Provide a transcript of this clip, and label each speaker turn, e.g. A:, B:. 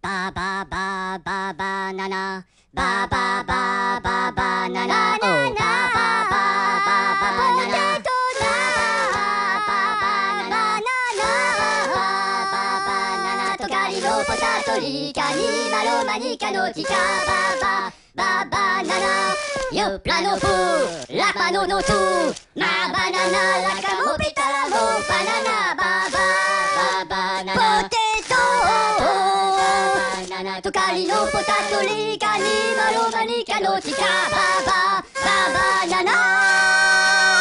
A: バババババナナバババババナナバババババナナポテトだバババナナトカリのポタトリカニマロマニカのチカババババナナヨプラノフラパノノツマバナナラカモペタラモバナナババババナナポテトトカリのポタトリカニマロマニカのチカババババナナ